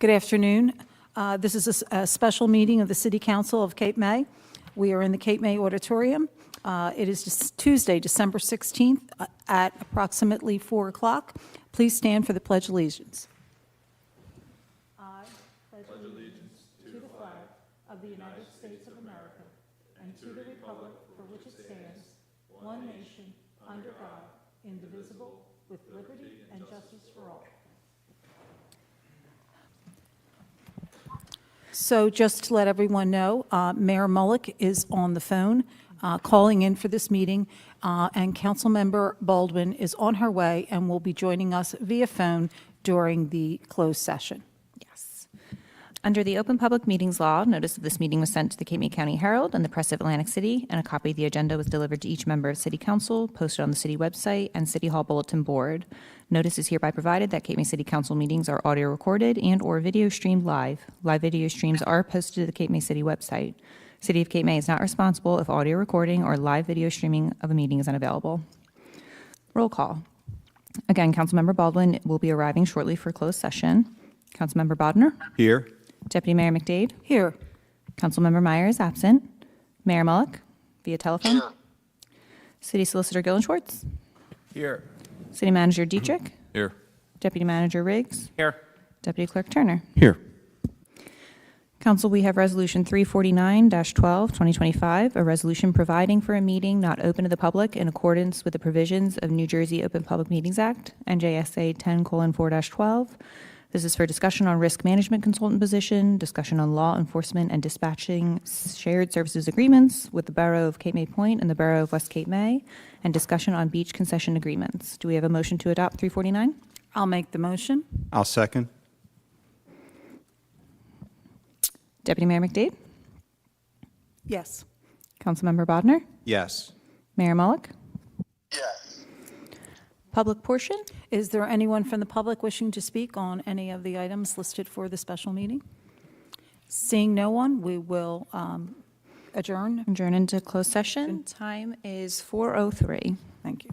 Good afternoon. This is a special meeting of the City Council of Cape May. We are in the Cape May Auditorium. It is Tuesday, December 16th at approximately 4 o'clock. Please stand for the Pledge of Allegiance. I pledge allegiance to the flag of the United States of America and to the republic for which it stands, one nation, under God, indivisible, with liberty and justice for all. So just to let everyone know, Mayor Mullock is on the phone calling in for this meeting, and Councilmember Baldwin is on her way and will be joining us via phone during the closed session. Yes. Under the Open Public Meetings Law, notice of this meeting was sent to the Cape May County Herald and the Press of Atlantic City, and a copy of the agenda was delivered to each member of City Council, posted on the City website and City Hall Bulletin Board. Notice is hereby provided that Cape May City Council meetings are audio recorded and or video streamed live. Live video streams are posted to the Cape May City website. City of Cape May is not responsible if audio recording or live video streaming of a meeting is unavailable. Roll call. Again, Councilmember Baldwin will be arriving shortly for closed session. Councilmember Bodnar? Here. Deputy Mayor McDade? Here. Councilmember Myers absent. Mayor Mullock via telephone. Here. City Solicitor Gillen Schwartz. Here. City Manager Dietrich. Here. Deputy Manager Riggs. Here. Deputy Clerk Turner. Here. Council, we have Resolution 349-12, 2025, a resolution providing for a meeting not open to the public in accordance with the provisions of New Jersey Open Public Meetings Act, NJSA 10:4-12. This is for discussion on risk management consultant position, discussion on law enforcement and dispatching shared services agreements with the Borough of Cape May Point and the Borough of West Cape May, and discussion on beach concession agreements. Do we have a motion to adopt 349? I'll make the motion. I'll second. Deputy Mayor McDade? Yes. Councilmember Bodnar? Yes. Mayor Mullock? Yes. Public portion? Is there anyone from the public wishing to speak on any of the items listed for the special meeting? Seeing no one, we will adjourn. Adjourn into closed session. Time is 4:03. Thank you.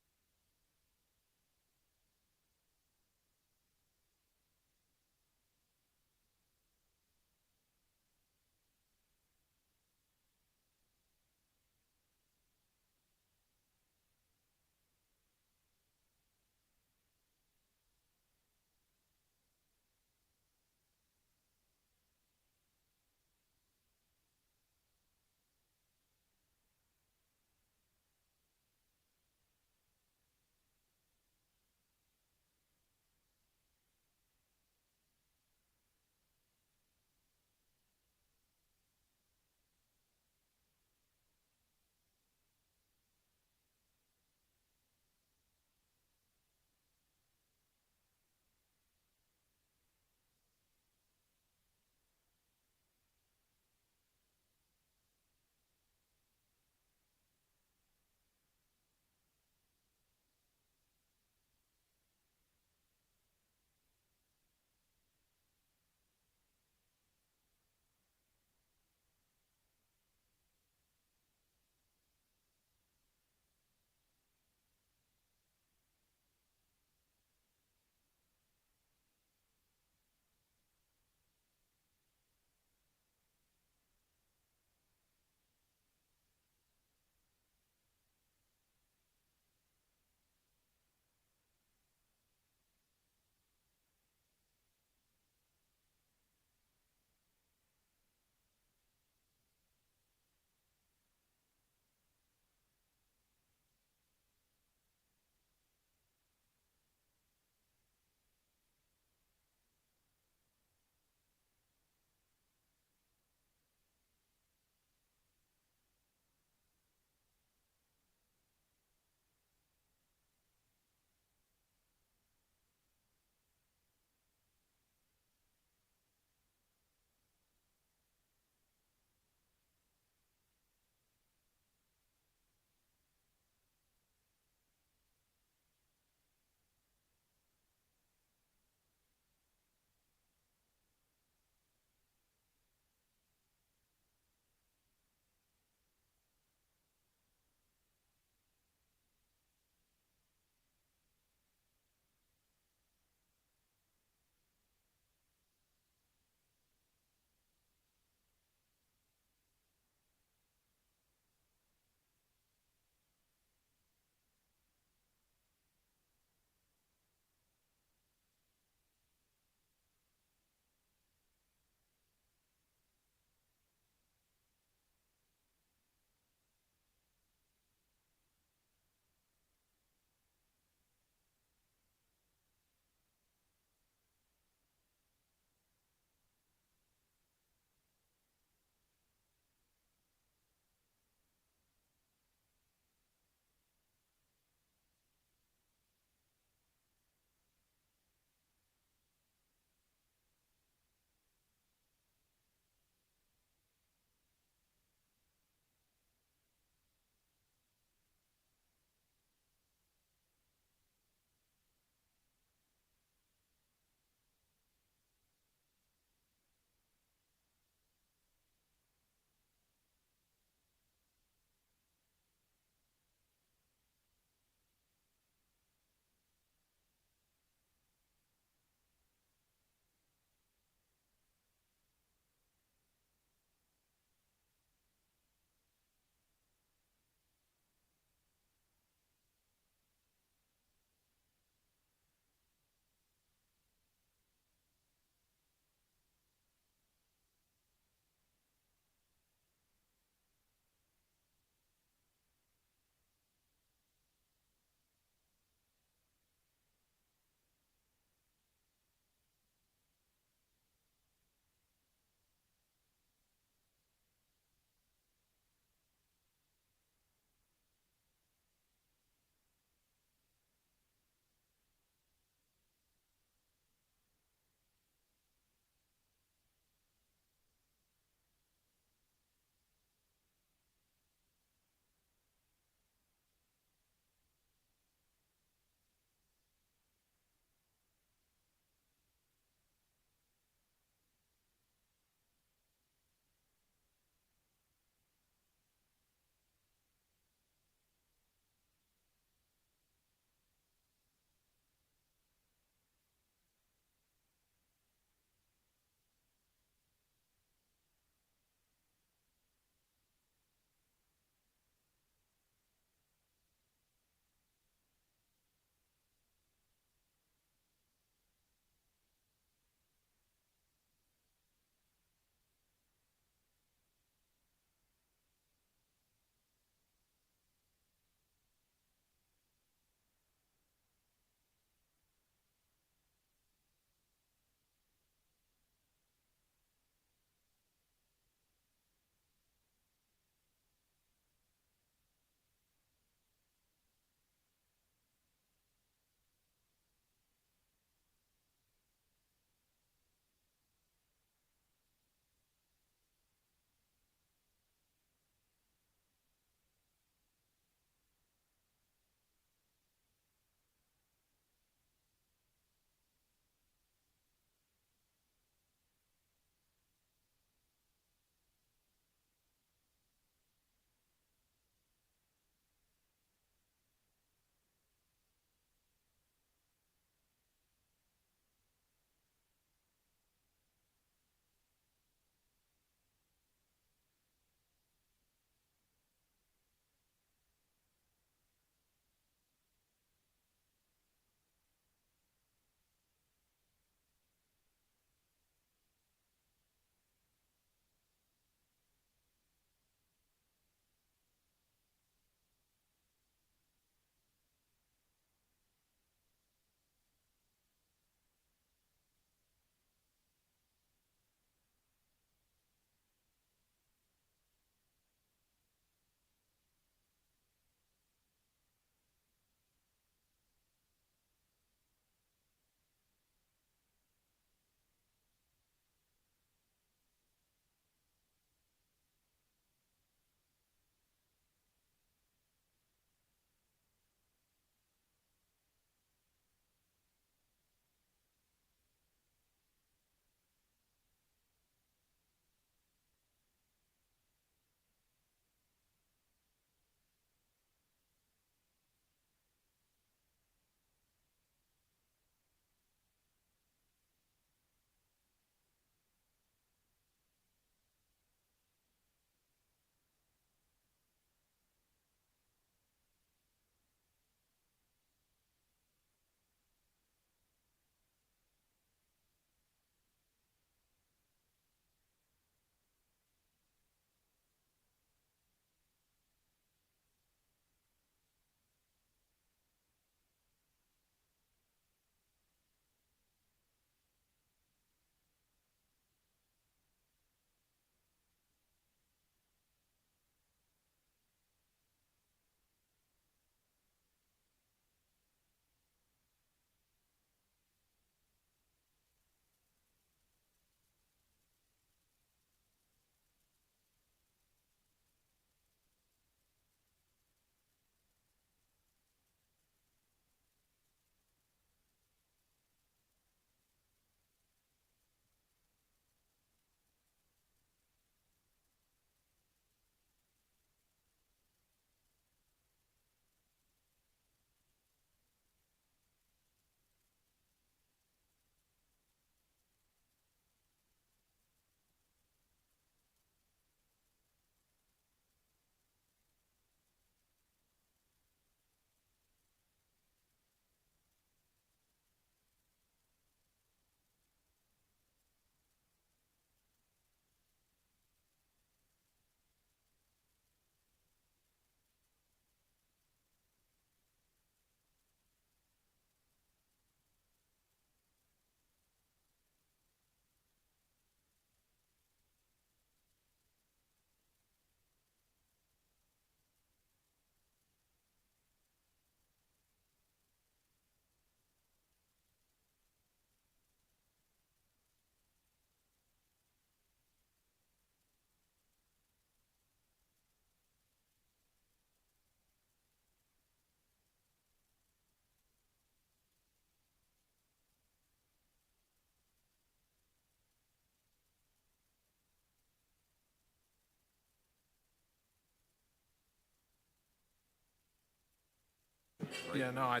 Yeah, no, I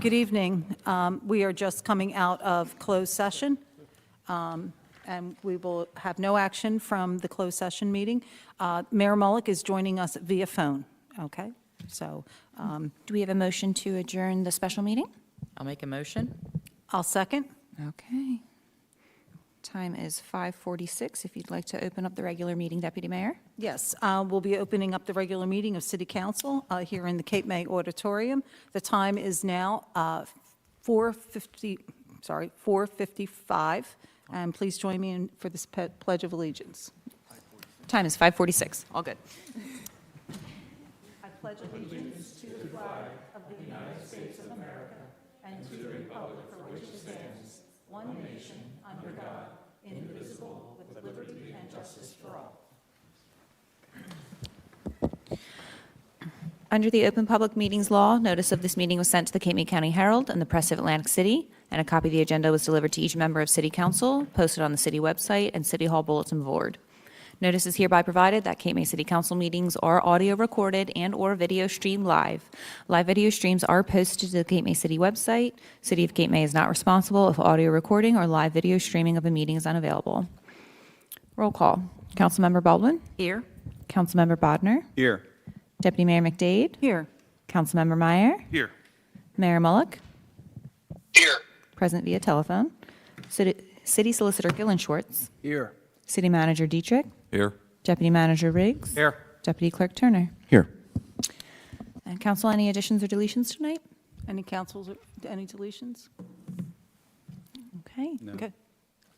Good evening. We are just coming out of closed session, and we will have no action from the closed session meeting. Mayor Mullick is joining us via phone, okay? So Do we have a motion to adjourn the special meeting? I'll make a motion. I'll second. Okay. Time is 5:46. If you'd like to open up the regular meeting, Deputy Mayor. Yes, we'll be opening up the regular meeting of City Council here in the Cape May Auditorium. The time is now 4:55, and please join me for this Pledge of Allegiance. Time is 5:46. All good. I pledge allegiance to the flag of the United States of America and to the republic for which it stands, one nation, under God, indivisible, with liberty and justice for all. Under the Open Public Meetings Law, notice of this meeting was sent to the Cape May County Herald and the Press of Atlantic City, and a copy of the agenda was delivered to each member of City Council, posted on the city website and City Hall bulletin board. Notice is hereby provided that Cape May City Council meetings are audio recorded and/or video streamed live. Live video streams are posted to the Cape May City website. City of Cape May is not responsible if audio recording or live video streaming of a meeting is unavailable. Roll call. Councilmember Baldwin. Here. Councilmember Bodnar. Here. Deputy Mayor McDade. Here. Councilmember Meyer. Here. Mayor Mullick. Here. Present via telephone. City Solicitor Gillen Schwartz. Here. City Manager Dietrich. Here. Deputy Manager Riggs. Here. Deputy Clerk Turner. Here. And council, any additions or deletions tonight? Any councils, any deletions? Okay. Okay.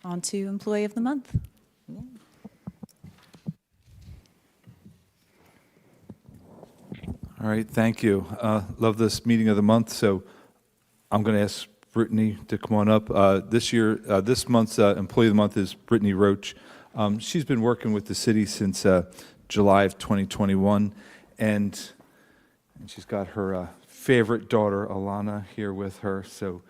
On to Employee of the Month. All right, thank you. Love this meeting of the month, so I'm going to ask Brittany to come on up. This month's Employee of the Month is Brittany Roach. She's been working with the city since July of 2021, and she's got her favorite daughter, Alana, here with her. So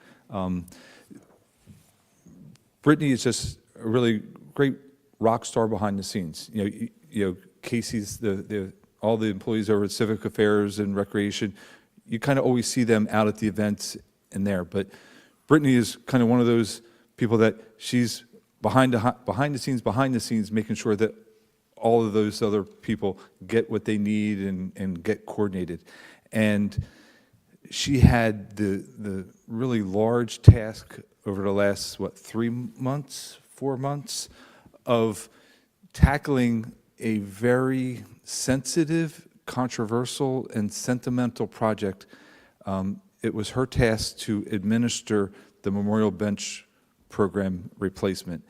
Brittany is just a really great rock star behind the scenes. You know, Casey's all the employees over at Civic Affairs and Recreation. You kind of always see them out at the events and there, but Brittany is kind of one of those people that she's behind the scenes, making sure that all of those other people get what they need and get coordinated. And she had the really large task over the last, 4 months, of tackling a very sensitive, controversial, and sentimental project. It was her task to administer the Memorial Bench program replacement.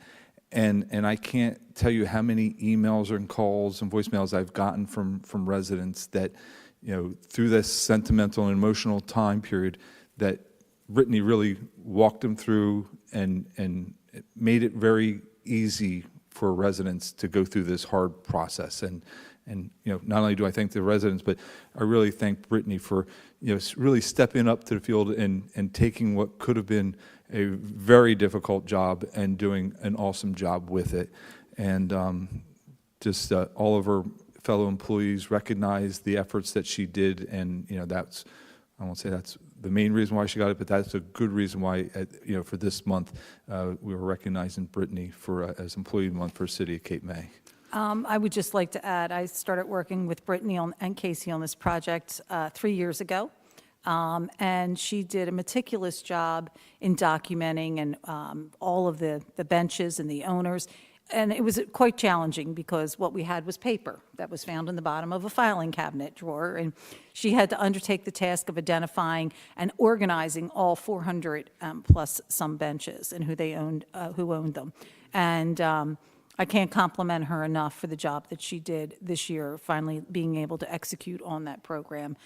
And I can't tell you how many emails and calls and voicemails I've gotten from residents that, through this sentimental and emotional time period, that Brittany really walked them through and made it very easy for residents to go through this hard process. And not only do I thank the residents, but I really thank Brittany for really stepping up to the field and taking what could have been a very difficult job and doing an awesome job with it. And just all of her fellow employees recognize the efforts that she did, and that's, I won't say that's the main reason why she got it, but that's a good reason why, for this month, we were recognizing Brittany as Employee of the Month for City of Cape May. I would just like to add, I started working with Brittany and Casey on this project 3 years ago, and she did a meticulous job in documenting and all of the benches and the owners. And it was quite challenging because what we had was paper that was found in the bottom of a filing cabinet drawer. And she had to undertake the task of identifying and organizing all 400 plus some benches and who owned them. And I can't compliment her enough for the job that she did this year, finally being able to execute on that program.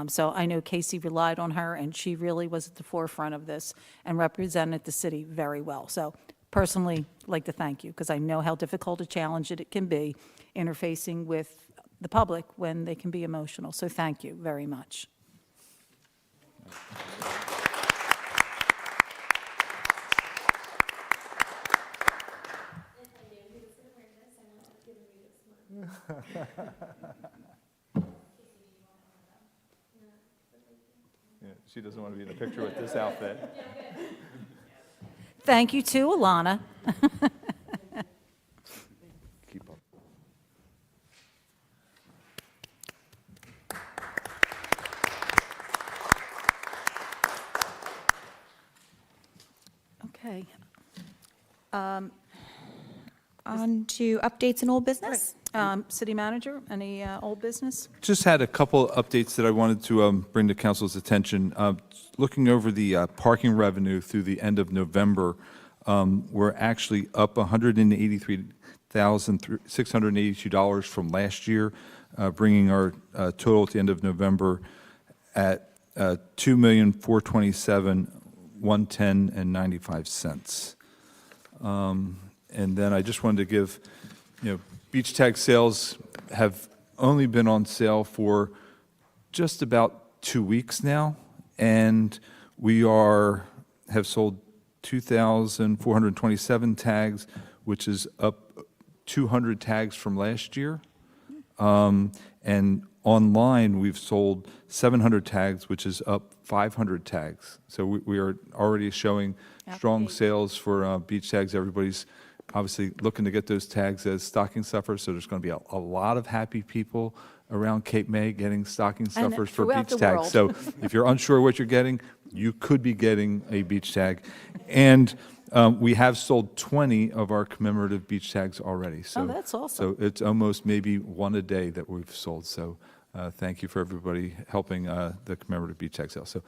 So I know Casey relied on her, and she really was at the forefront of this and represented the city very well. So personally, like to thank you, because I know how difficult a challenge it can be interfacing with the public when they can be emotional. So thank you very much. She doesn't want to be in the picture with this outfit. Thank you to Alana. Keep up. Okay. On to updates and old business. City manager, any old business? Just had a couple updates that I wanted to bring to council's attention. Looking over the parking revenue through the end of November, we're actually up $183,682 from last year, bringing our total at the end of November at $2,427,110.95. And then I just wanted to give, beach tag sales have only been on sale for just about 2 weeks now, and we have sold 2,427 tags, which is up 200 tags from last year. And online, we've sold 700 tags, which is up 500 tags. So we are already showing strong sales for beach tags. Everybody's obviously looking to get those tags as stocking stuffers, so there's going to be a lot of happy people around Cape May getting stocking stuffers for throughout beach the tags. So if you're unsure what you're getting, you could be getting a beach tag. And we have sold 20 of our commemorative beach tags already. So, that's awesome. So it's almost maybe one a day that we've sold. So thank you for everybody helping the commemorative beach exile. So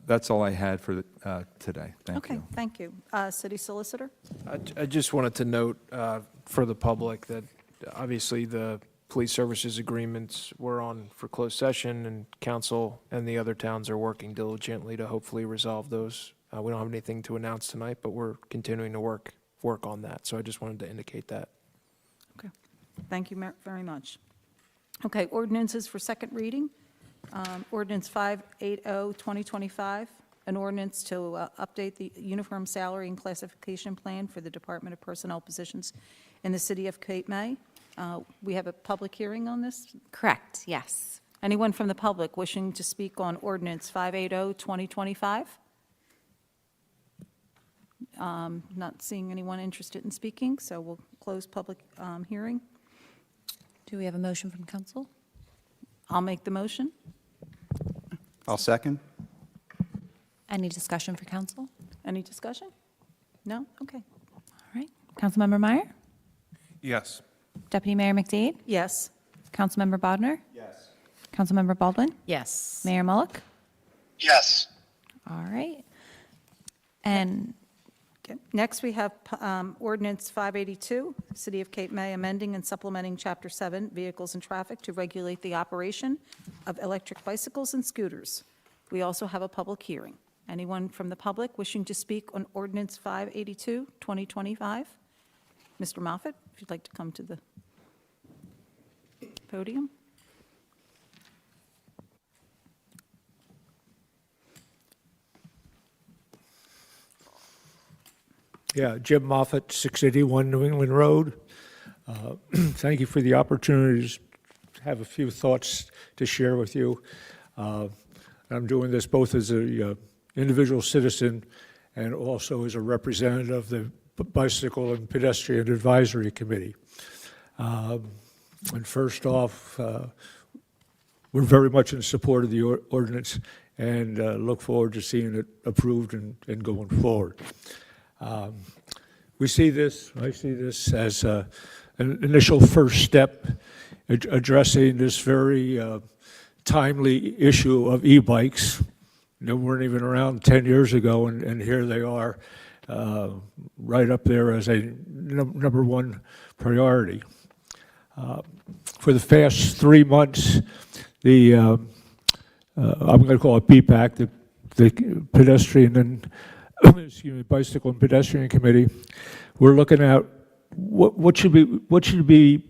that's all I had for today. Thank Okay, you. thank you. City Solicitor? I just wanted to note for the public that obviously the police services agreements were on for closed session, and council and the other towns are working diligently to hopefully resolve those. We don't have anything to announce tonight, but we're continuing to work on that. So I just wanted to indicate that. Okay, thank you very much. Okay, ordinances for second reading. Ordinance 580, 2025, an ordinance to update the uniform salary and classification plan for the Department of Personnel positions in the city of Cape May. We have a public hearing on this. Correct, yes. Anyone from the public wishing to speak on ordinance 580, 2025? Not seeing anyone interested in speaking, so we'll close public hearing. Do we have a motion from council? I'll make the motion. I'll second. Any discussion for council? Any discussion? No? Okay. All right. Councilmember Meyer? Yes. Deputy Mayor McDade? Yes. Councilmember Bodnar? Yes. Councilmember Baldwin? Yes. Mayor Mullick? yes, All right. And Okay. Next, we have ordinance 582, City of Cape May, amending and supplementing Chapter 7, Vehicles and Traffic to regulate the operation of electric bicycles and scooters. We also have a public hearing. Anyone from the public wishing to speak on ordinance 582, 2025? Mr. Moffett, if you'd like to come to the podium. Yeah, Jim Moffett, 681 New England Road. Thank you for the opportunity to have a few thoughts to share with you. I'm doing this both as an individual citizen and also as a representative of the Bicycle and Pedestrian Advisory Committee. And first off, we're very much in support of the ordinance and look forward to seeing it approved and going forward. I see this as an initial first step addressing this very timely issue of e-bikes. They weren't even around 10 years ago, and here they are right up there as a number one priority. For the past 3 months, I'm going to call it BPAC, the Pedestrian and Bicycle and Pedestrian Committee, we're looking at what should be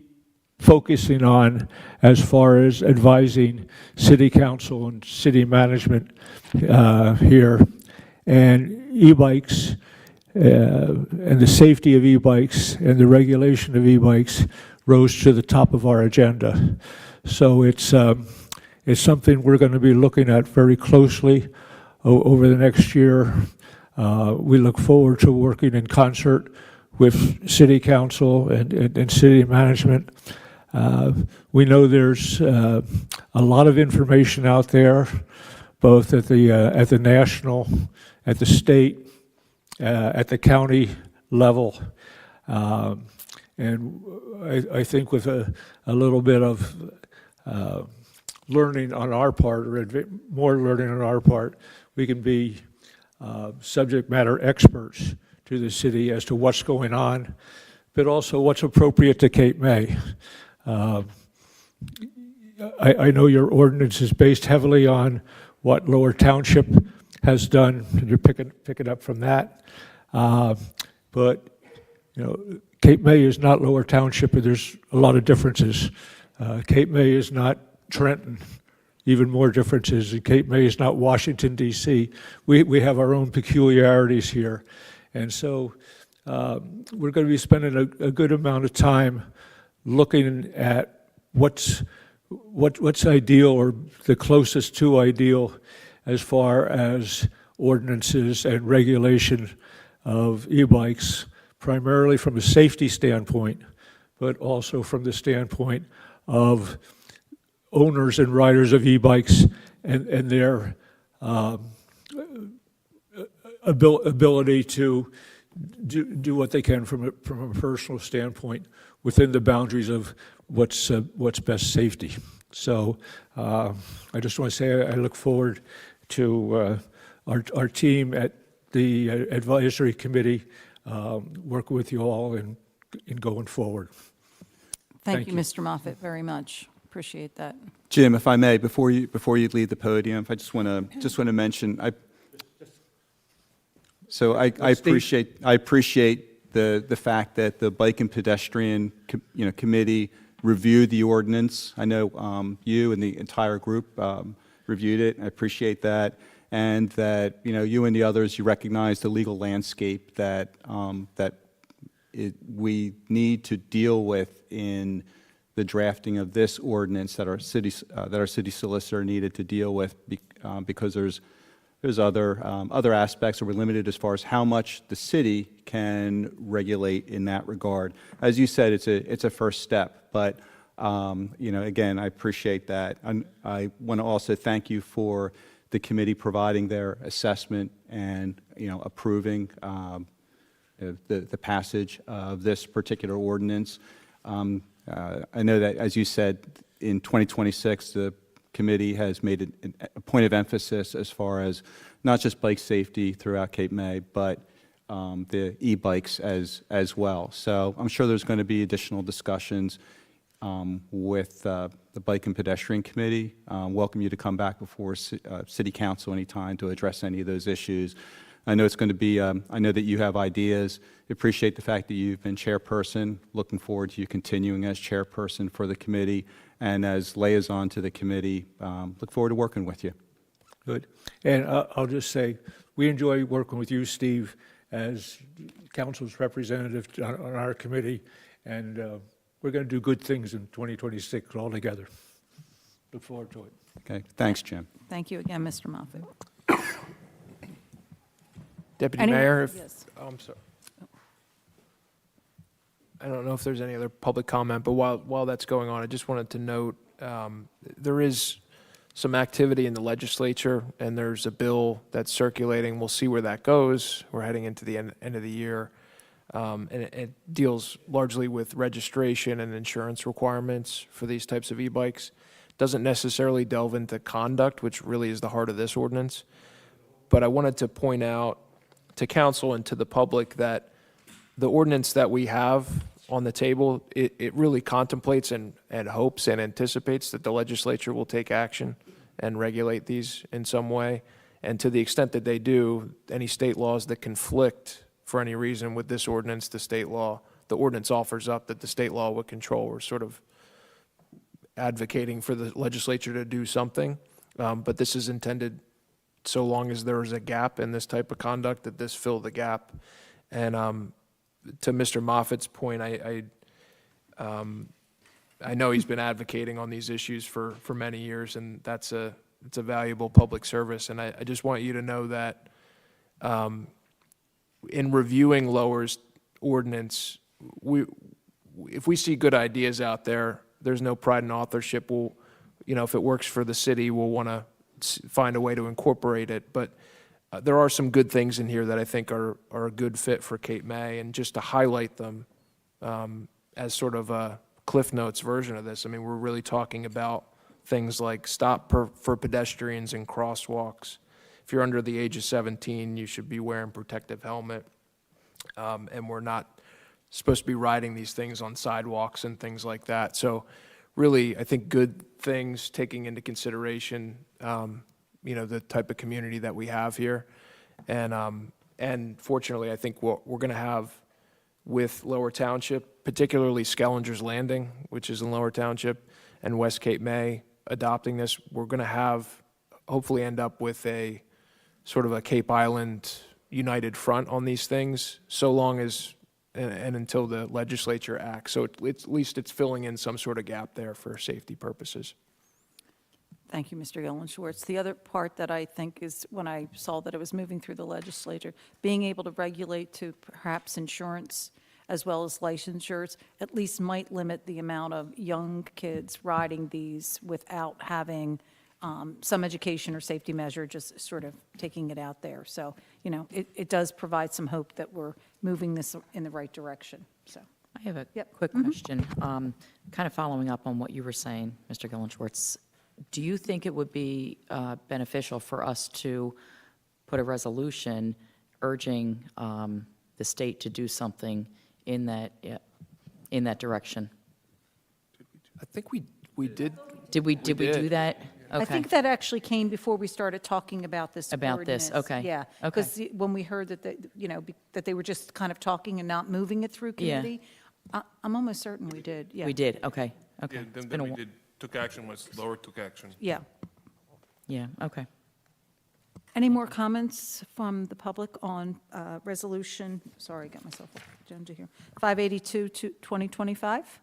focusing on as far as advising city council and city management here, and e-bikes and the safety of e-bikes and the regulation of e-bikes rose to the top of our agenda. So it's something we're going to be looking at very closely over the next year. We look forward to working in concert with city council and city management. We know there's a lot of information out there, both at the national, at the state, at the county level. And I think with a little bit of learning on our part, or more learning on our part, we can be subject matter experts to the city as to what's going on, but also what's appropriate to Cape May. I know your ordinance is based heavily on what Lower Township has done, and you're picking up from that. But you know, Cape May is not Lower Township, and there's a lot of differences. Cape May is not Trenton, even more differences. And Cape May is not Washington, D.C. We have our own peculiarities here. And so we're going to be spending a good amount of time looking at what's ideal or the closest to ideal as far as ordinances and regulation of e-bikes, primarily from a safety standpoint, but also from the standpoint of owners and riders of e-bikes and their ability to do what they can from a personal standpoint within the boundaries of what's best safety. So I just want to say I look forward to our team at the advisory committee working with you all in going forward. Thank Thank you, you. Mr. Moffett, very much. Appreciate that. Jim, if I may, before you leave the podium, I just want to mention, I Steve? appreciate the fact that the Bike and Pedestrian committee reviewed the ordinance. I know you and the entire group reviewed it. I appreciate that, and that you and the others, you recognize the legal landscape that we need to deal with in the drafting of this ordinance that our city solicitor needed to deal with because there's other aspects that we're limited as far as how much the city can regulate in that regard. As you said, it's a first step, but again, I appreciate that. I want to also thank you for the committee providing their assessment and approving the passage of this particular ordinance. I know that, as you said, in 2026, the committee has made a point of emphasis as far as not just bike safety throughout Cape May, but the e-bikes as well. So I'm sure there's going to be additional discussions with the Bike and Pedestrian Committee. Welcome you to come back before City Council anytime to address any of those issues. I know it's going to be, I know that you have ideas. Appreciate the fact that you've been chairperson. Looking forward to you continuing as chairperson for the committee and as liaison to the committee. Look forward to working with you. Good. And I'll just say, we enjoy working with you, Steve, as council's representative on our committee, and we're going to do good things in 2026 all together. Look forward to it. Okay, thanks, Jim. Thank you again, Mr. Moffett. Deputy Any- Mayor, Yes. oh, I'm sorry. I don't know if there's any other public comment, but while that's going on, I just wanted to note there is some activity in the legislature, and there's a bill that's circulating. We'll see where that goes. We're heading into the end of the year, and it deals largely with registration and insurance requirements for these types of e-bikes. Doesn't necessarily delve into conduct, which really is the heart of this ordinance. But I wanted to point out to council and to the public that the ordinance that we have on the table, it really contemplates and hopes and anticipates that the legislature will take action and regulate these in some way. And to the extent that they do, any state laws that conflict for any reason with this ordinance, the ordinance offers up that the state law would control. We're sort of advocating for the legislature to do something, but this is intended so long as there is a gap in this type of conduct, that this fill the gap. And to Mr. Moffat's point, I know he's been advocating on these issues for many years, and it's a valuable public service. And I just want you to know that in reviewing Lower's ordinance, if we see good ideas out there, there's no pride in authorship. We'll, if it works for the city, we'll want to find a way to incorporate it. But there are some good things in here that I think are a good fit for Cape May, and just to highlight them as sort of a Cliff Notes version of this. I mean, we're really talking about things like stop for pedestrians and crosswalks. If you're under the age of 17, you should be wearing protective helmet. And we're not supposed to be riding these things on sidewalks and things like that. So really, I think good things taking into consideration the type of community that we have here. And fortunately, I think what we're going to have with Lower Township, particularly Skellinger's Landing, which is in Lower Township, and West Cape May adopting this, we're going to hopefully end up with a sort of a Cape Island united front on these things, so long as and until the legislature acts. So at least it's filling in some sort of gap there for safety purposes. Thank you, Mr. Gillen Schwartz. The other part that I think is, when I saw that it was moving through the legislature, being able to regulate to perhaps insurance as well as licensures, at least might limit the amount of young kids riding these without having some education or safety measure, just sort of taking it out there. So, it does provide some hope that we're moving this in the right direction. So, I have a Yep. quick question. Kind of following up on what you were saying, Mr. Gillen-Schwartz. Do you think it would be beneficial for us to put a resolution urging the state to do something in that direction? I think we did. Did we do did. that? I Okay. think that actually came before we started talking about this About this, ordinance. okay, Yeah. okay. Because when we heard that, that they were just kind of talking and not moving it through Yeah. committee, I'm almost certain we did, yeah. We did, okay, okay. Yeah, It's then been a we wh- did, took action, was lower took action. Yeah. Yeah, okay. Any more comments from the public on resolution, sorry, I got myself off the agenda here, 582 to 2025?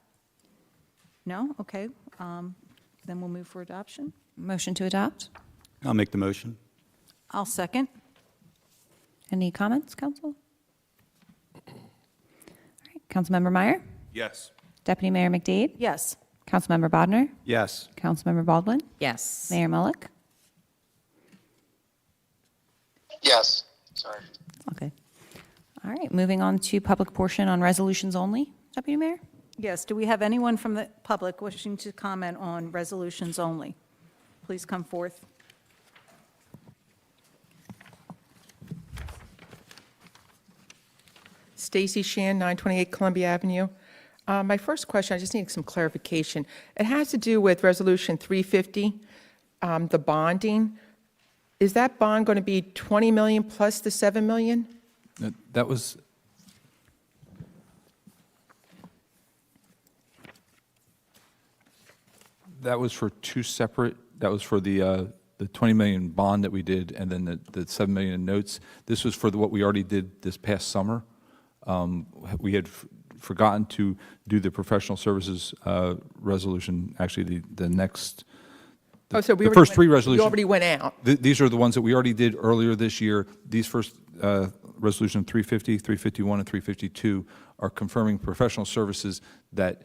No? Okay. Then we'll move for adoption. Motion to adopt? I'll make the motion. I'll second. Any comments, council? All right, Councilmember Meyer, Yes. Deputy Mayor McDade, Yes. Councilmember Bodnar, Yes. Councilmember Baldwin, Yes. Mayor Mullick. Yes, sorry. Okay. All right, moving on to public portion on resolutions only, Deputy Mayor? Yes, do we have anyone from the public wishing to comment on resolutions only? Please come forth. Stacy Shan, 928 Columbia Avenue. My first question, I just need some clarification. It has to do with Resolution 350, the bonding. Is that bond going to be 20 million plus the 7 million? That was, that was for two separate, that was for the 20 million bond that we did, and then the 7 million in notes. This was for what we already did this past summer. We had forgotten to do the professional services resolution, actually, the next, Oh, so we the already first went- three resolutions. You already went out. These are the ones that we already did earlier this year. These first, Resolution 350, 351, and 352 are confirming professional services that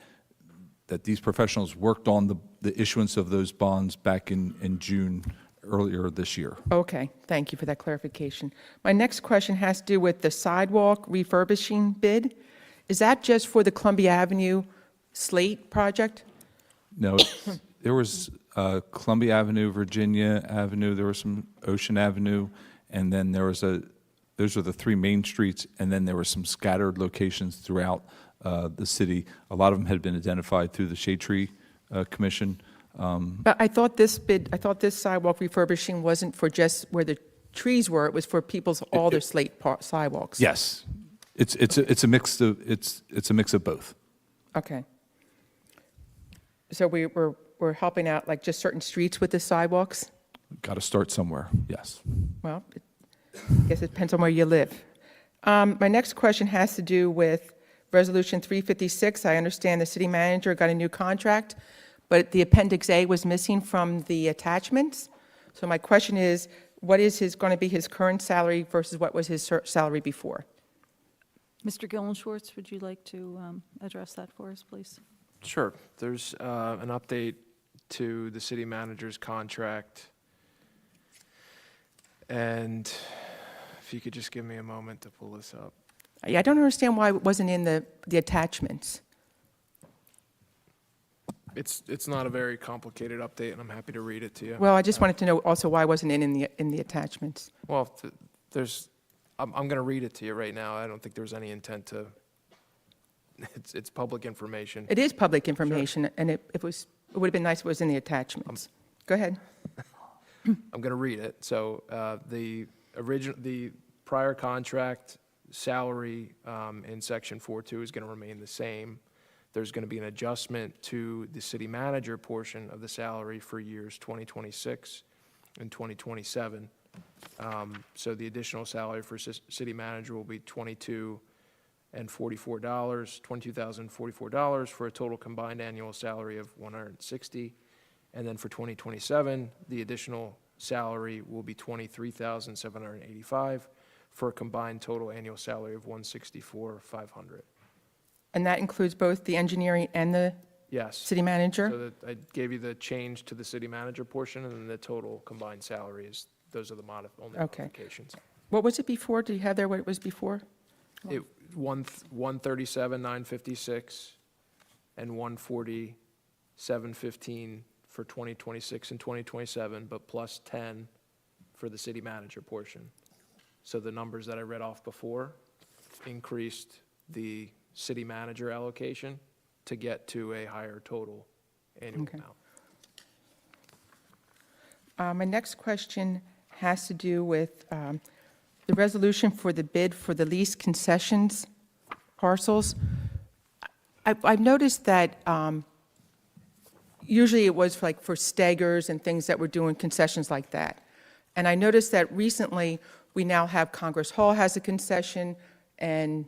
these professionals worked on the issuance of those bonds back in June earlier this year. Okay, thank you for that clarification. My next question has to do with the sidewalk refurbishing bid. Is that just for the Columbia Avenue Slate project? No, there was Columbia Avenue, Virginia Avenue, there was some Ocean Avenue, and then there was those are the three main streets, and then there were some scattered locations throughout the city. A lot of them had been identified through the Shade Tree Commission. But I thought this sidewalk refurbishing wasn't for just where the trees were, it was for all their slate sidewalks. Yes, it's a mix of both. Okay. So we're helping out like just certain streets with the sidewalks? Got to start somewhere, yes. Well, I guess it depends on where you live. My next question has to do with Resolution 356. I understand the city manager got a new contract, but the Appendix A was missing from the attachments. So my question is, what is going to be his current salary versus what was his salary before? Mr. Gillen-Schwartz, would you like to address that for us, please? Sure. There's an update to the city manager's contract. And if you could just give me a moment to pull this up. I don't understand why it wasn't in the attachments. It's not a very complicated update, and I'm happy to read it to you. Well, I just wanted to know also why it wasn't in the attachments. Well, I'm going to read it to you right now. I don't think there's any intent to, it's public information. It is public information, and it would have been nice if it was in the attachments. Go ahead. I'm going to read it. So the prior contract salary in section 4.2 is going to remain the same. There's going to be an adjustment to the city manager portion of the salary for years 2026 and 2027. So the additional salary for city manager will be $22,044 for a total combined annual salary of $160. And then for 2027, the additional salary will be $23,785 for a combined total annual salary of $164,500. And that includes both the engineering and the Yes. city manager? So that I gave you the change to the city manager portion, and then the total combined salary is, those are the only Okay. modifications. What was it before? Do you have there what it was before? 137,956 and 147,15 for 2026 and 2027, but plus 10 for the city manager portion. So the numbers that I read off before increased the city manager allocation to get to a higher total annual Okay. amount. My next question has to do with the resolution for the bid for the lease concessions parcels. I've noticed that usually it was like for Steggers and things that were doing concessions like that. And I noticed that recently, we now have Congress Hall has a concession, and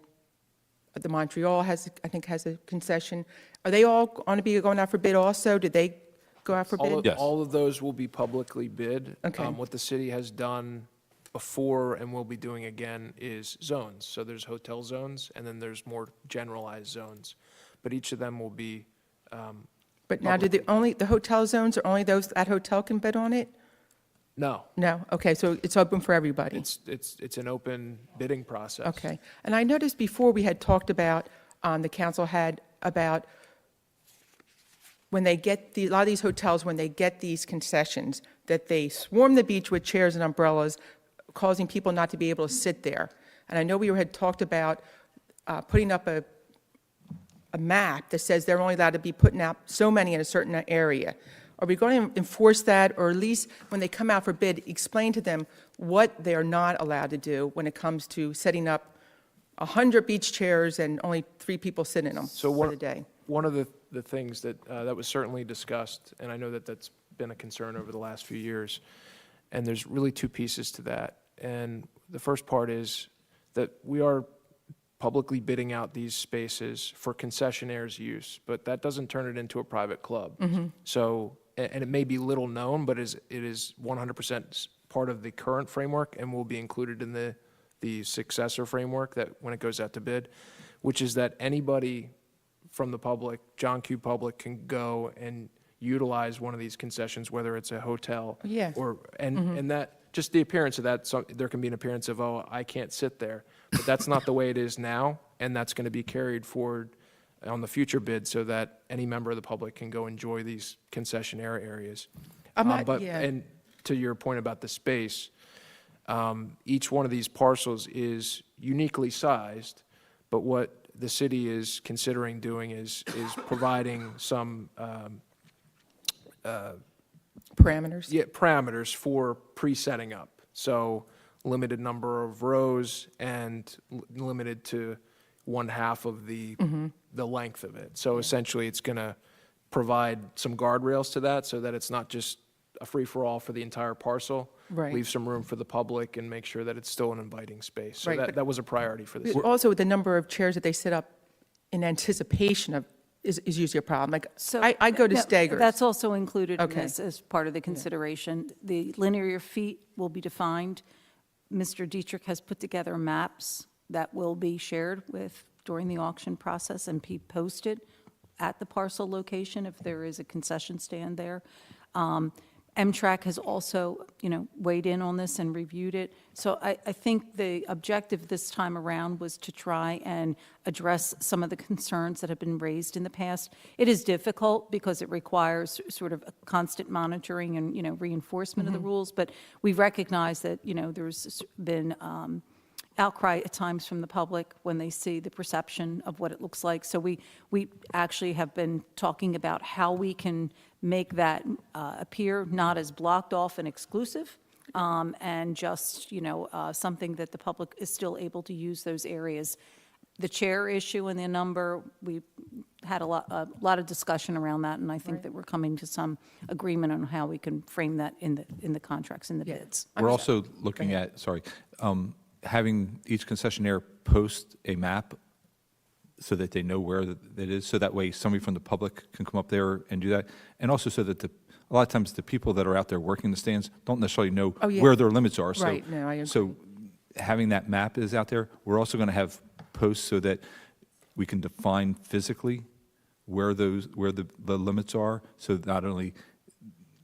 the Montreal has, I think, has a concession. Are they all going to be going out for bid also? Did they go out for bid? Yes. All of those will be publicly bid. Okay. What the city has done before and will be doing again is zones. So there's hotel zones, and then there's more generalized zones. But each of them will be, But now, did the hotel zones, are only those at hotel can bid on it? no, No? Okay, so it's open for everybody? it's an open bidding process. Okay. And I noticed before we had talked about, the council had about when they get a lot of these hotels, when they get these concessions, that they swarm the beach with chairs and umbrellas, causing people not to be able to sit there. And I know we had talked about putting up a map that says they're only allowed to be putting out so many in a certain area. Are we going to enforce that, or at least when they come out for bid, explain to them what they are not allowed to do when it comes to setting up 100 beach chairs and only 3 people sit in them So for the day? one of the things that, that was certainly discussed, and I know that that's been a concern over the last few years, and there's really 2 pieces to that. And the first part is that we are publicly bidding out these spaces for concessionaires' use, but that doesn't turn it into a private club. So, and it may be little known, but it is 100% part of the current framework and will be included in the successor framework that when it goes out to bid, which is that anybody from the public, John Q. Public, can go and utilize one of these concessions, whether it's a hotel. Yeah. Or, and that, just the appearance of that, so there can be an appearance of, oh, I can't sit there. But that's not the way it is now, and that's going to be carried forward on the future bid so that any member of the public can go enjoy these concessionaire areas. I'm not- But, yeah. and to your point about the space, each one of these parcels is uniquely sized, but what the city is considering doing is providing some Parameters? parameters for pre-setting up. So limited number of rows and limited to 1/2 of the length of it. So essentially, it's going to provide some guardrails to that so that it's not just a free-for-all for the entire parcel. Right. Leave some room for the public and make sure that it's still an inviting space. So Right, but- that was a priority for the city. Also, the number of chairs that they sit up in anticipation of is usually a problem. Like, So I go to no, Steggers. That's also included in Okay. this as part of the consideration. The linear feet will be defined. Mr. Dietrich has put together maps that will be shared with during the auction process and be posted at the parcel location if there is a concession stand there. MTRAC has also, weighed in on this and reviewed it. So I think the objective this time around was to try and address some of the concerns that have been raised in the past. It is difficult because it requires sort of a constant monitoring and, reinforcement of the rules, but we recognize that, there's been outcry at times from the public when they see the perception of what it looks like. So we actually have been talking about how we can make that appear not as blocked off and exclusive, and just, something that the public is still able to use those areas. The chair issue and the number, we had a lot of discussion around that, and I think that we're coming to some agreement on how we can frame that in the contracts, in the bids. We're also looking at, having each concessionaire post a map so that they know where that is, so that way somebody from the public can come up there and do that. And also so that a lot of times the people that are out there working the stands don't necessarily know Oh, yeah. where their limits are. Right, no, I agree. So having that map is out there. We're also going to have posts so that we can define physically where the limits are. So not only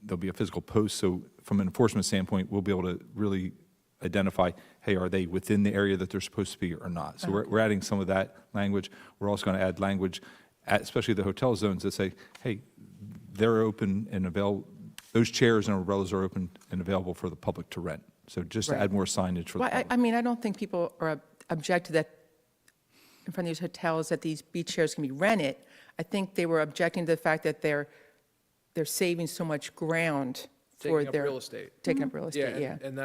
there'll be a physical post, so from an enforcement standpoint, we'll be able to really identify hey, are they within the area that they're supposed to be or not? So we're adding some of that language. We're also going to add language, especially the hotel zones, that say, hey, they're open and available, those chairs and umbrellas are open and available for the public to rent. So just to Right. add more signage for the Well, public. I mean, I don't think people are object to that in front of these hotels, that these beach chairs can be rented. I think they were objecting to the fact that they're saving so much ground for Taking up their. real estate. Taking up real estate, yeah. And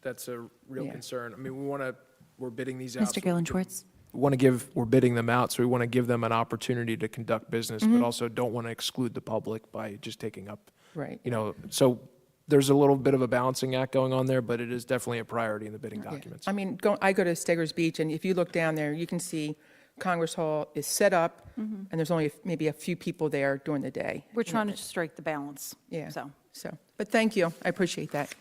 that's a real Yeah. concern. I mean, we're bidding these out. Mr. Gillen Schwartz? We're bidding them out, so we want to give them an opportunity to conduct business, but also don't want to exclude the public by just taking up. Right. So there's a little bit of a balancing act going on there, but it is definitely a priority in the bidding Yeah. documents. I mean, I go to Steggers Beach, and if you look down there, you can see Congress Hall is set up, and there's only maybe a few people there during the day. We're trying to strike the balance. Yeah. So, But thank you, I appreciate that.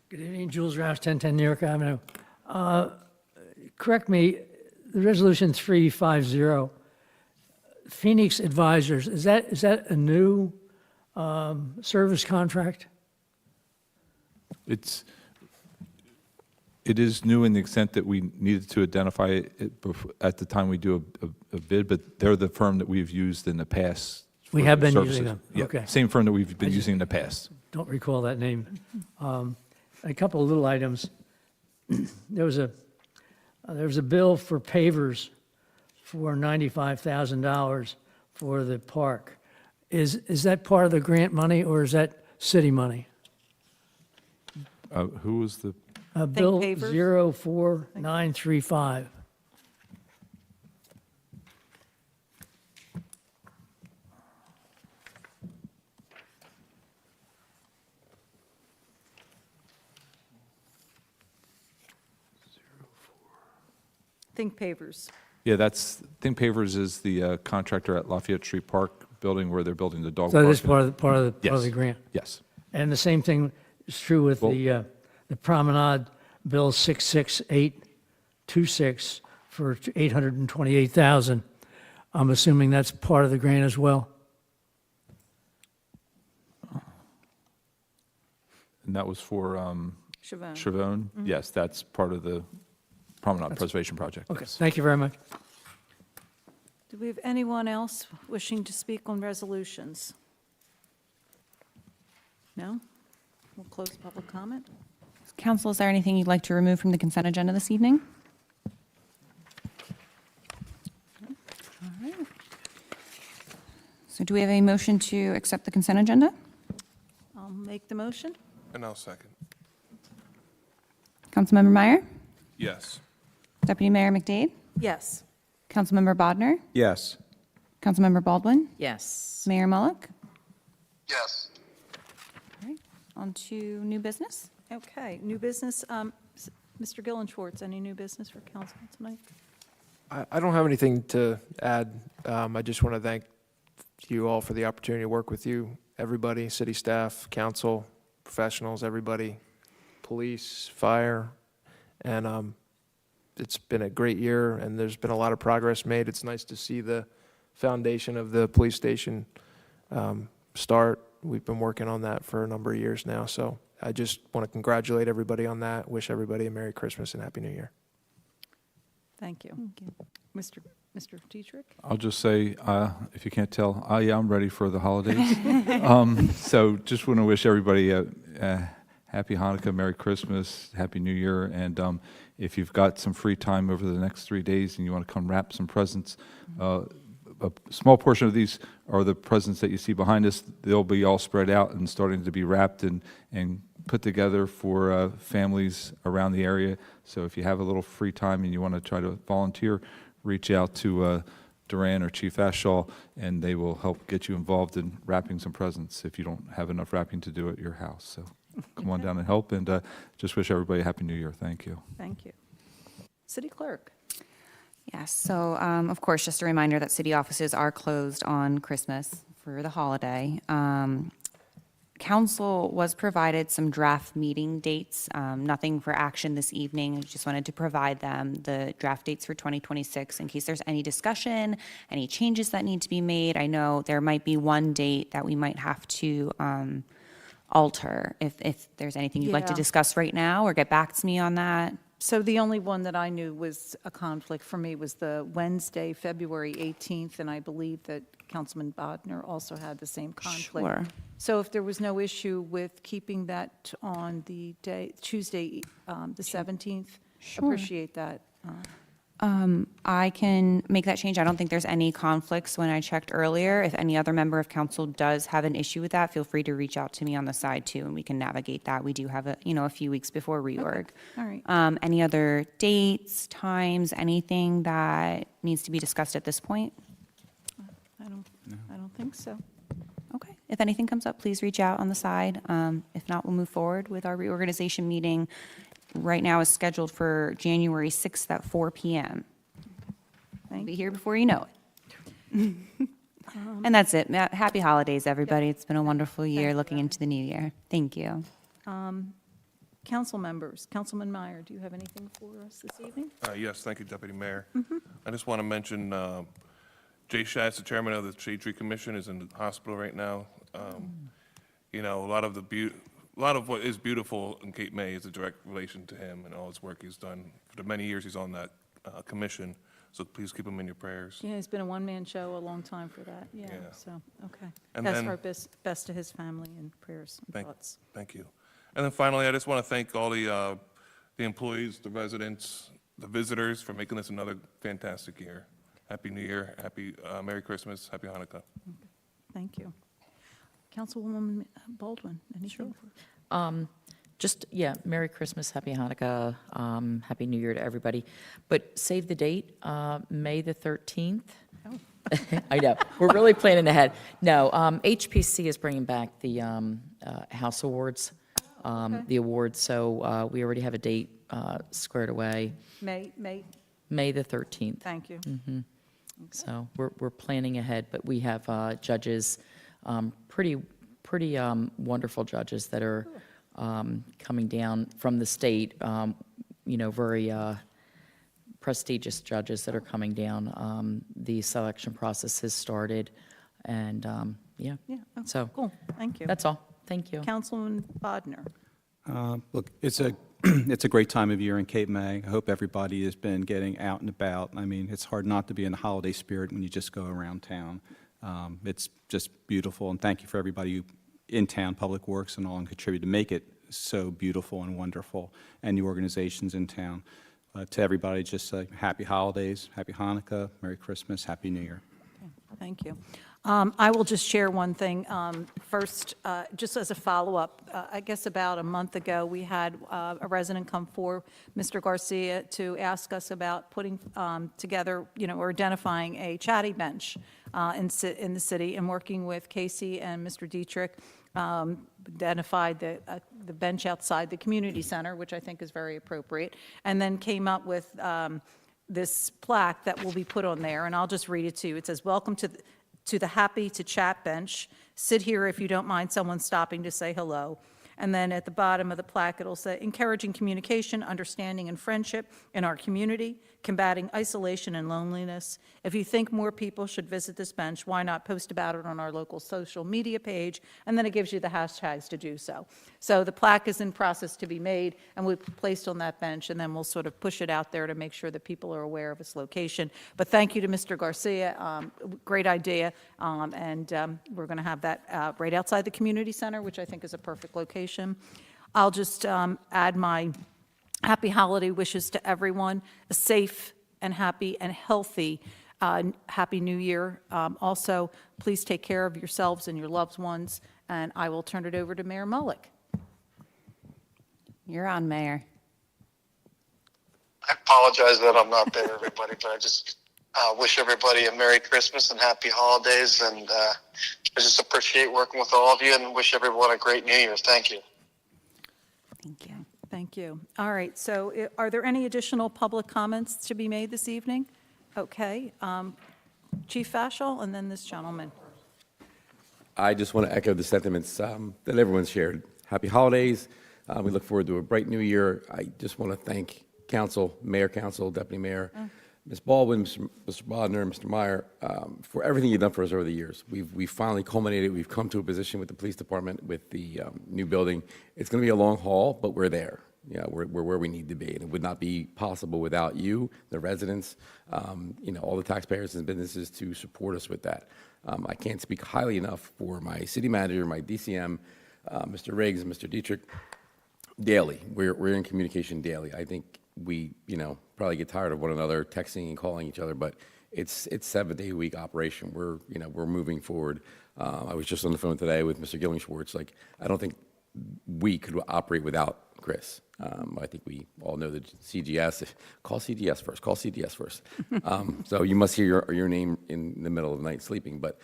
Good evening, Jules Roush, 1010 New York Avenue. Correct me, the resolution 350, Phoenix Advisors, is that a new service contract? It is new in the extent that we needed to identify it at the time we do a bid, but they're the firm that we've used in the past. We for have been services. using them, Yeah, okay. Same firm that we've been just- using in the past. Don't recall that name. A couple of little items. There was a bill for pavers for $95,000 for the park. Is that part of the grant money, or is that city money? Who was the, Bill pavers? 04935. Think pavers. yeah, Think Pavers is the contractor at Lafayette Street Park building where they're building the dog So park. that is part of the Yes. grant. Yes. And the same thing is true with Well- the Promenade Bill 66826 for $828,000. I'm assuming that's part of the grant as well? And that was for Chavon. Chavone? Yes, that's part of the Promenade Preservation Project. Okay, Yes. thank you very much. Do we have anyone else wishing to speak on resolutions? No? We'll close public comment. Council, is there anything you'd like to remove from the consent agenda this evening? All right. So do we have a motion to accept the consent agenda? I'll make the motion. And I'll second. Councilmember Meyer? Yes. Deputy Mayor McDade? Yes. Councilmember Bodnar? Yes. Councilmember Baldwin? Yes. Mayor Mullick? Yes. All right, on to new business. Okay, new business. Mr. Gillen Schwartz, any new business for council tonight? I don't have anything to add. I just want to thank you all for the opportunity to work with you, everybody, city staff, council, professionals, everybody, police, fire. And it's been a great year, and there's been a lot of progress made. It's nice to see the foundation of the police station start. We've been working on that for a number of years now, so I just want to congratulate everybody on that, wish everybody a Merry Christmas and Happy New Year. Thank you. Mr. Dietrich? I'll just say, if you can't tell, yeah, I'm ready for the holidays. So just want to wish everybody a Happy Hanukkah, Merry Christmas, Happy New Year, and if you've got some free time over the next 3 days and you want to come wrap some presents, a small portion of these are the presents that you see behind us. They'll be all spread out and starting to be wrapped and put together for families around the area. So if you have a little free time and you want to try to volunteer, reach out to Duran or Chief Ashaw, and they will help get you involved in wrapping some presents if you don't have enough wrapping to do at your house. So come on down and help, and just wish everybody a Happy New Year. Thank you. Thank you. City Clerk? Yes, so of course, just a reminder that city offices are closed on Christmas for the holiday. Council was provided some draft meeting dates, nothing for action this evening. I just wanted to provide them the draft dates for 2026 in case there's any discussion, any changes that need to be made. I know there might be one date that we might have to alter. If there's anything you'd like to Yeah. discuss right now or get back to me on that. So the only one that I knew was a conflict for me was the Wednesday, February 18th, and I believe that Councilman Bodnar also had the same conflict. Sure. So if there was no issue with keeping that on the day, Tuesday, the 17th, appreciate that. I can make that change. I don't think there's any conflicts when I checked earlier. If any other member of council does have an issue with that, feel free to reach out to me on the side too, and we can navigate that. We do have a few weeks before reorg. All right. Any other dates, times, anything that needs to be discussed at this point? I don't think so. Okay. If anything comes up, please reach out on the side. If not, we'll move forward with our reorganization meeting. Right now is scheduled for January 6th at 4 p.m. I'll be here before you know it. And that's it. Happy holidays, everybody. It's been a wonderful year looking into the new year. Thank you. Council members, Councilman Meyer, do you have anything for us this evening? Yes, thank you, Deputy Mayor. I just want to mention Jay Schatz, the chairman of the Shade Tree Commission, is in the hospital right now. You know, a lot of what is beautiful in Cape May is a direct relation to him and all his work he's done for the many years he's on that commission. So please keep him in your prayers. Yeah, it's been a one-man show a long time for that, yeah, Yeah. so, okay. And Best then- our best to his family and prayers and thoughts. Thank you. And then finally, I just want to thank all the employees, the residents, the visitors for making this another fantastic year. Happy New Year, happy Merry Christmas, Happy Hanukkah. Thank you. Councilwoman Baldwin, anything? for- Just, yeah, Merry Christmas, Happy Hanukkah, Happy New Year to everybody. But save the date, May the 13th. I know, we're really planning ahead. No, HPC is bringing back the House Awards, the awards, so we already have a date squared away, May, May the 13th. thank you. So we're planning ahead, but we have judges, pretty wonderful judges that are coming down from the state, very prestigious judges that are coming down. The selection process has started, and, yeah. Yeah, okay, So, cool, thank you. that's all. Thank you. Councilman Bodnar. Look, it's a, it's a great time of year in Cape May. I hope everybody has been getting out and about. I mean, it's hard not to be in the holiday spirit when you just go around town. It's just beautiful, and thank you for everybody in town, Public Works and all, and contribute to make it so beautiful and wonderful, and the organizations in town. To everybody, just happy holidays, happy Hanukkah, Merry Christmas, Happy New Year. Thank you. I will just share one thing. First, just as a follow-up, I guess about a month ago, we had a resident come for Mr. Garcia to ask us about putting together, or identifying a chatty bench in the city, and working with Casey and Mr. Dietrich, identified the bench outside the community center, which I think is very appropriate, and then came up with this plaque that will be put on there, and I'll just read it to you. It says, "Welcome to the Happy to Chat bench. Sit here if you don't mind someone stopping to say hello." And then at the bottom of the plaque, it'll say, "Encouraging communication, understanding, and friendship in our community, combating isolation and loneliness. If you think more people should visit this bench, why not post about it on our local social media page?" And then it gives you the hashtags to do so. So the plaque is in process to be made, and we'll be placed on that bench, and then we'll sort of push it out there to make sure that people are aware of its location. But thank you to Mr. Garcia, great idea, and we're going to have that right outside the community center, which I think is a perfect location. I'll just add my happy holiday wishes to everyone, a safe and happy and healthy Happy New Year. Also, please take care of yourselves and your loved ones, and I will turn it over to Mayor Mullick. You're on, Mayor. I apologize that I'm not there, everybody, but I just wish everybody a Merry Christmas and Happy Holidays, and I just appreciate working with all of you and wish everyone a great New Year. Thank you. Thank you. Thank you. All right, so are there any additional public comments to be made this evening? Okay, Chief Fashel, and then this gentleman. I just want to echo the sentiments that everyone's shared. Happy holidays. We look forward to a bright new year. I just want to thank council, mayor, council, deputy mayor, Ms. Baldwin, Mr. Bodnar, Mr. Meyer, for everything you've done for us over the years. We've finally culminated. We've come to a position with the police department, with the new building. It's going to be a long haul, but we're there. Yeah, we're where we need to be, and it would not be possible without you, the residents, all the taxpayers and businesses to support us with that. I can't speak highly enough for my city manager, my DCM, Mr. Riggs, and Mr. Dietrich. Daily, we're in communication daily. I think we, probably get tired of one another texting and calling each other, but it's 7-day-a-week operation. We're moving forward. I was just on the phone today with Mr. Gilling-Schwartz. Like, I don't think we could operate without Chris. I think we all know that CGS, call CGS first, call CGS first. So you must hear your name in the middle of the night sleeping. But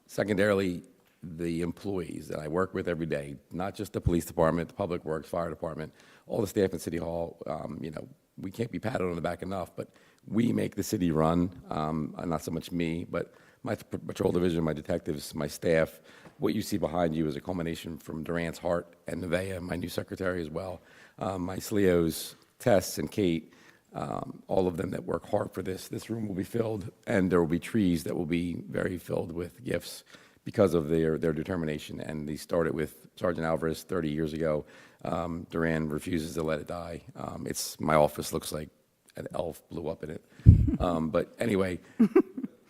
secondarily, the employees that I work with every day, not just the police department, the public works, fire department, all the staff at City Hall, we can't be patted on the back enough, but we make the city run, not so much me, but my patrol division, my detectives, my staff. What you see behind you is a culmination from Durant's Hart and Nevaeh, my new secretary as well, my SLEOs, Tess and Kate, all of them that work hard for this. This room will be filled, and there will be trees that will be very filled with gifts because of their determination. And they started with Sergeant Alvarez 30 years ago. Duran refuses to let it die. My office looks like an elf blew up in it. But anyway,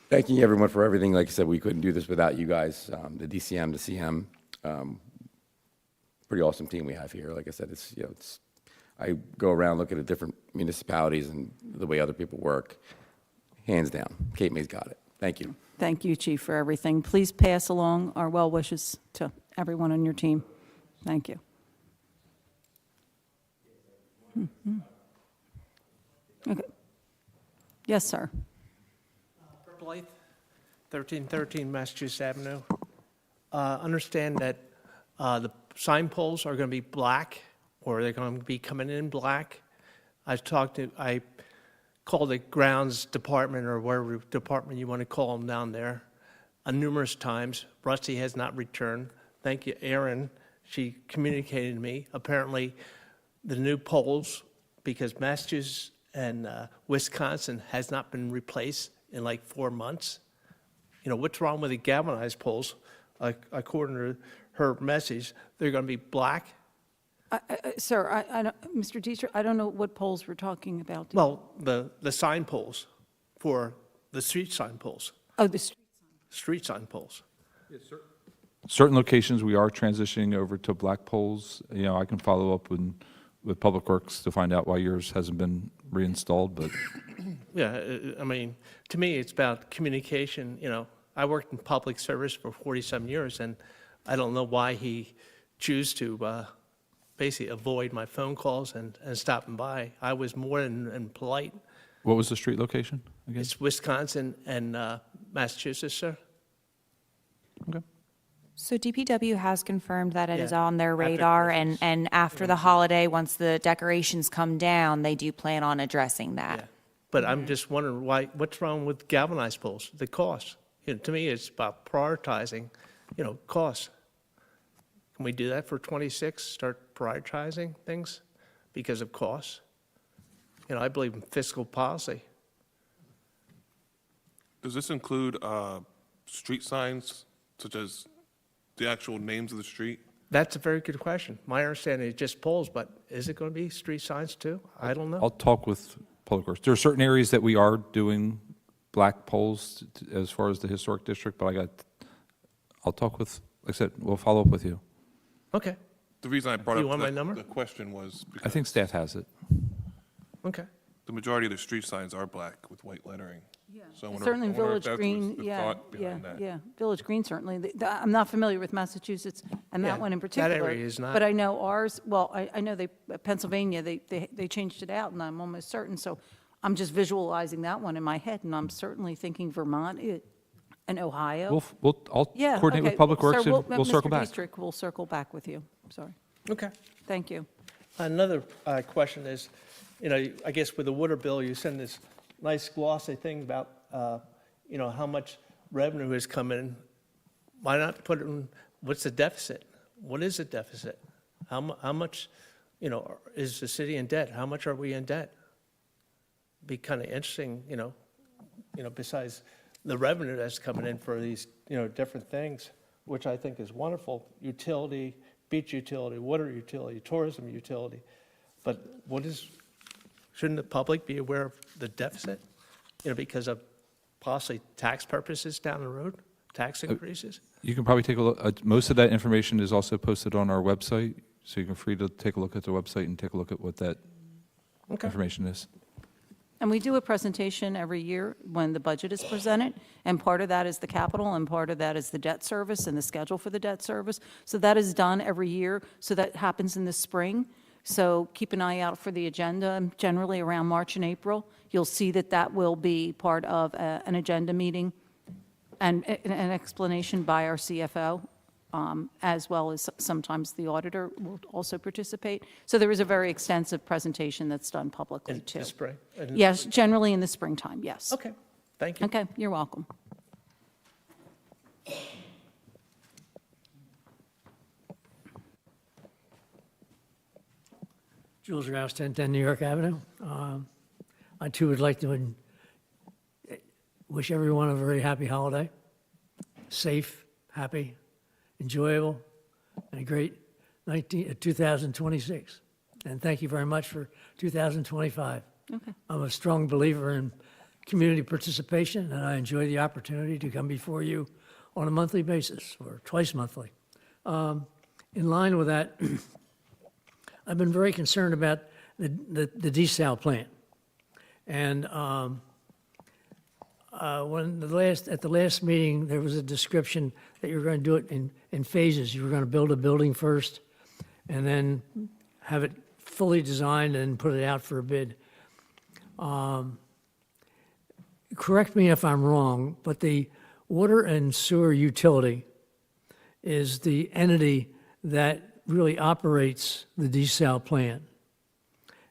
thanking everyone for everything. Like I said, we couldn't do this without you guys, the DCM, the CM. Pretty awesome team we have here. Like I said, I go around, look at the different municipalities and the way other people work. Hands down, Cape May's got it. Thank you. Thank you, Chief, for everything. Please pass along our well wishes to everyone on your team. Thank you. Okay. Yes, sir. Blythe, 1313 Massachusetts Avenue. Understand that the sign poles are going to be black, or they're going to be coming in black. I called the grounds department, or whatever department you want to call them down there, numerous times. Rusty has not returned. Thank you, Erin. She communicated to me. Apparently, the new poles, because Massachusetts and Wisconsin has not been replaced in like 4 months. What's wrong with the galvanized poles? According to her message, they're going to be black. Sir, Mr. Dietrich, I don't know what polls we're talking about. Well, the sign poles for the street sign poles. Oh, the street. Street sign poles. Certain locations, we are transitioning over to black poles. I can follow up with Public Works to find out why yours hasn't been reinstalled, but. Yeah, to me, it's about communication. I worked in public service for 47 years, and I don't know why he chose to basically avoid my phone calls and stopping by. I was more than polite. What was the street location again? It's Wisconsin and Massachusetts, sir. Okay. So DPW has confirmed that it is Yeah, on their after radar, Christmas. and after the holiday, once the decorations come down, they do plan on addressing Yeah. that. But I'm just wondering what's wrong with galvanized poles, the cost? To me, it's about prioritizing, costs. Can we do that for 26, start prioritizing things because of costs? I believe in fiscal policy. Does this include street signs, such as the actual names of the street? That's a very good question. My understanding is just poles, but is it going to be street signs too? I don't know. I'll talk with Public Works. There are certain areas that we are doing black poles as far as the historic district, but I'll talk with, like I said, we'll follow up with you. Okay, The reason I brought You up want my number? the question was I because think staff has it. okay. the majority of the street signs are black with white lettering. So I wonder- Certainly I wonder if Village that was Green, the yeah, thought yeah, behind that. yeah. Village Green, certainly. I'm not familiar with Massachusetts and Yeah, that one in that particular. area is not. But I know ours, well, I know Pennsylvania, they changed it out, and I'm almost certain. So I'm just visualizing that one in my head, and I'm certainly thinking Vermont and Ohio. I'll Yeah, coordinate okay. with Public Sir, Works and we'll circle Mr. back. Dietrich, we'll circle back with you. Sorry. Okay. Thank you. Another question is, I guess with the water bill, you send this nice glossy thing about, how much revenue has come in why not put in, what's the deficit? What is the deficit? How much, is the city in debt? How much are we in debt? Be kind of interesting, besides the revenue that's coming in for these, different things, which I think is wonderful. Utility, beach utility, water utility, tourism utility. But shouldn't the public be aware of the deficit? Because of possibly tax purposes down the road, tax increases? You can probably take a look, most of that information is also posted on our website, so you can free to take a look at the website and take a look at what that information is. And we do a presentation every year when the budget is presented, and part of that is the capital, and part of that is the debt service and the schedule for the debt service. So that is done every year, so that happens in the spring. So keep an eye out for the agenda, generally around March and April. You'll see that will be part of an agenda meeting and an explanation by our CFO, as well as sometimes the auditor will also participate. So there is a very extensive presentation that's done publicly, In too. the spring? Yes, generally in the springtime, yes. Okay, thank you. Okay, you're welcome. Jules Rouse, 1010 New York Avenue. I too would like to wish everyone a very happy holiday, safe, happy, enjoyable, and a great 2026. And thank you very much for 2025. Okay. I'm a strong believer in community participation, and I enjoy the opportunity to come before you on a monthly basis or twice monthly. In line with that, I've been very concerned about the desal plant. And at the last meeting, there was a description that you were going to do it in phases. You were going to build a building first and then have it fully designed and put it out for a bid. Correct me if I'm wrong, but the water and sewer utility is the entity that really operates the desal plant,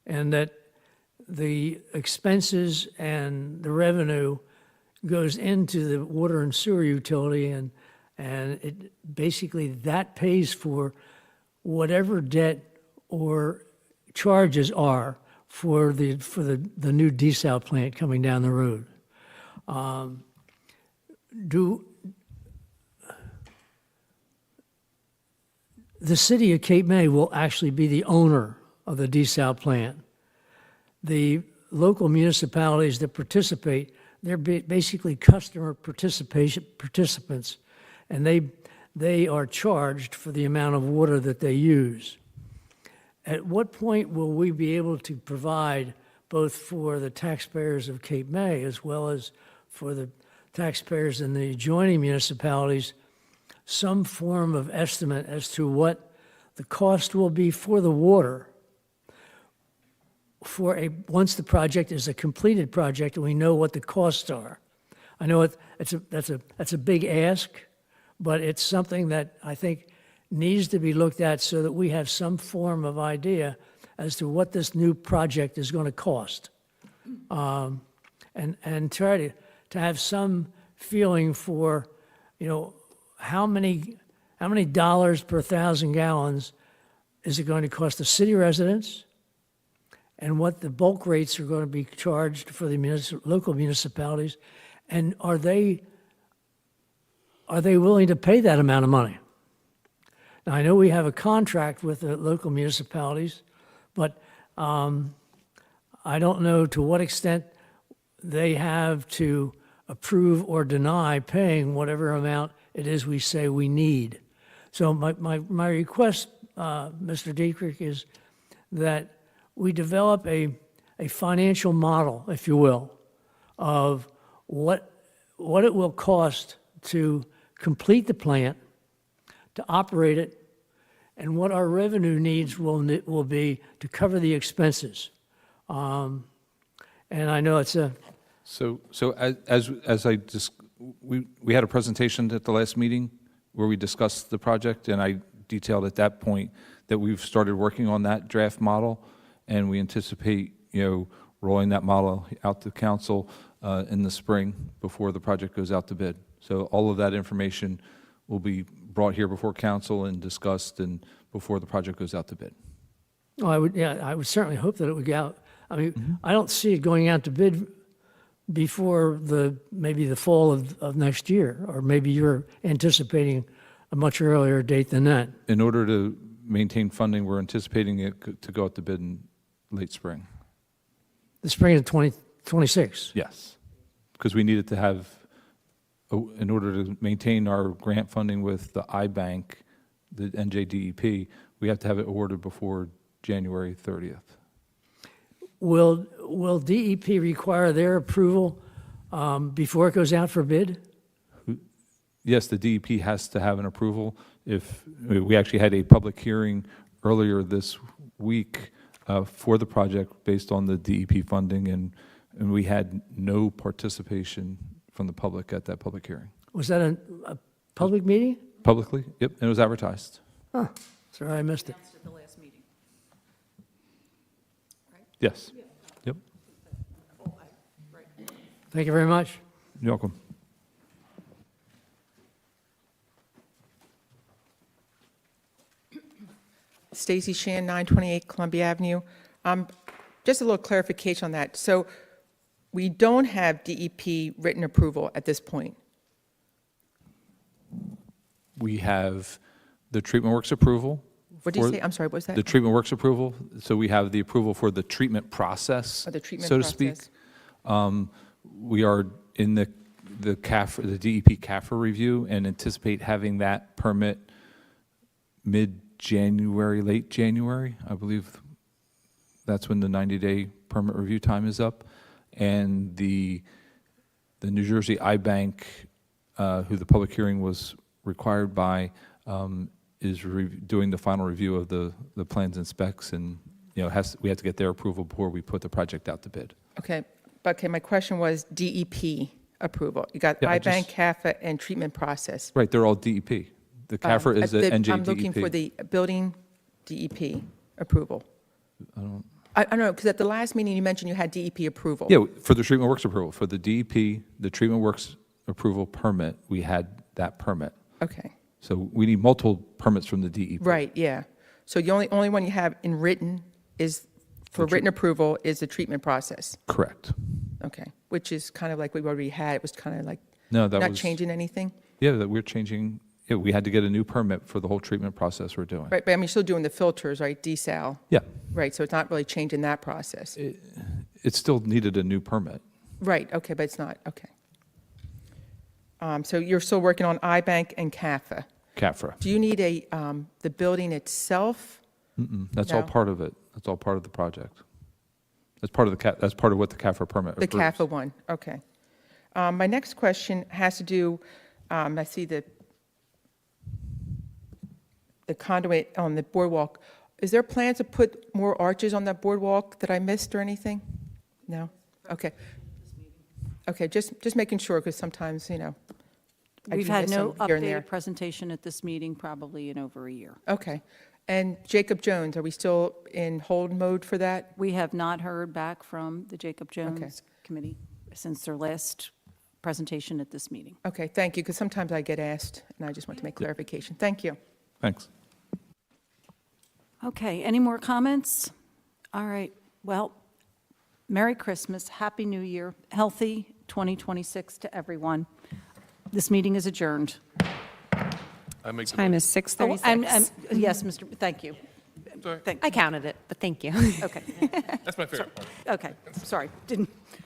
and that the expenses and the revenue goes into the water and sewer utility, and it basically that pays for whatever debt or charges are for the new desal plant coming down the road. The city of Cape May will actually be the owner of the desal plant. The local municipalities that participate, they're basically customer participants, and they are charged for the amount of water that they use. At what point will we be able to provide, both for the taxpayers of Cape May as well as for the taxpayers in the adjoining municipalities, some form of estimate as to what the cost will be for the water once the project is a completed project and we know what the costs are? I know that's a big ask, but it's something that I think needs to be looked at so that we have some form of idea as to what this new project is going to cost, and try to have some feeling for, how many dollars per 1,000 gallons is it going to cost the city residents, and what the bulk rates are going to be charged for the local municipalities, and are they willing to pay that amount of money? Now, I know we have a contract with the local municipalities, but I don't know to what extent they have to approve or deny paying whatever amount it is we say we need. So my request, Mr. Dietrich, is that we develop a financial model, if you will, of what it will cost to complete the plant, to operate it, and what our revenue needs will be to cover the expenses. And I know it's a... So as I just, we had a presentation at the last meeting where we discussed the project, and I detailed at that point that we've started working on that draft model, and we anticipate, rolling that model out to council in the spring before the project goes out to bid. So all of that information will be brought here before council and discussed and before the project goes out to bid. Oh, I would certainly hope that it would go out. I mean, I don't see it going out to bid before maybe the fall of next year, or maybe you're anticipating a much earlier date than that. In order to maintain funding, we're anticipating it to go out to bid in late spring. The spring of 2026. Yes, because we needed to have, in order to maintain our grant funding with the iBank, the NJDEP, we have to have it awarded before January 30th. Will DEP require their approval before it goes out for bid? Yes, the DEP has to have an approval. If, we actually had a public hearing earlier this week for the project based on the DEP funding, and we had no participation from the public at that public hearing. Was that a public meeting? Publicly? Yep, and it was advertised. Sorry, I missed it. At the last meeting. Yes. Yep, Thank you very much. you're welcome. Stacy Shan, 928 Columbia Avenue. Just a little clarification on that. So we don't have DEP written approval at this point. We have the Treatment Works approval. What did you for- say? I'm sorry, what was that? The Treatment Works approval, so we have the approval for the treatment process, Oh, the treatment so to speak. process. We are in the CAFR, the DEP CAFR review, and anticipate having that permit mid-January, late January. I believe that's when the 90-day permit review time is up. And the New Jersey iBank, who the public hearing was required by, is doing the final review of the plans and specs, and, you know, we have to get their approval before we put the project out to bid. Okay, my question was DEP approval. You got Yeah, I iBank, just- CAFA, and treatment process. Right, they're all DEP. The CAFR is the NJDEP. I'm looking for the building DEP approval. I don't know, because at the last meeting, you mentioned you had DEP approval. Yeah, for the Treatment Works approval, for the DEP, the Treatment Works approval permit, we had that permit. Okay, So we need multiple permits from the DEP. right, yeah. So the only one you have in written is, for written approval, is the treatment process. Correct. Okay, which is kind of like we already had. It was kind of like No, that not was. changing anything? Yeah, that we're changing, yeah, we had to get a new permit for the whole treatment process we're doing. Right, but I mean, you're still doing the filters, right, desal? Yeah, Right, so it's not really changing that process. it still needed a new permit. Right, okay, but it's not, okay. So you're still working on iBank and CAFA. CAFRA. Do you need the building itself? That's all No. part of it. That's all part of the project. That's part of that's part of what the CAFRA permit The approves. CAFA one, okay. My next question has to do, I see the conduit on the boardwalk. Is there plans to put more arches on that boardwalk that I missed or anything? No? Okay. Okay, just making sure, because sometimes, you know, I We've do had miss no them here and there. updated presentation at this meeting probably in over a year. Okay. And Jacob Jones, are we still in hold mode for that? We have not heard back from the Jacob Jones Committee since their last presentation at this meeting. Okay, thank you, because sometimes I get asked, and I just want to make clarification. Thank you. Thanks. Okay, any more comments? All right, well, Merry Christmas, Happy New Year, healthy 2026 to everyone. This meeting is adjourned. I make the Time is Oh, 6:36. and yes, Mr., thank you. Sorry. Thank- I counted it, but thank you. Okay, That's my favorite part. okay, sorry, didn't,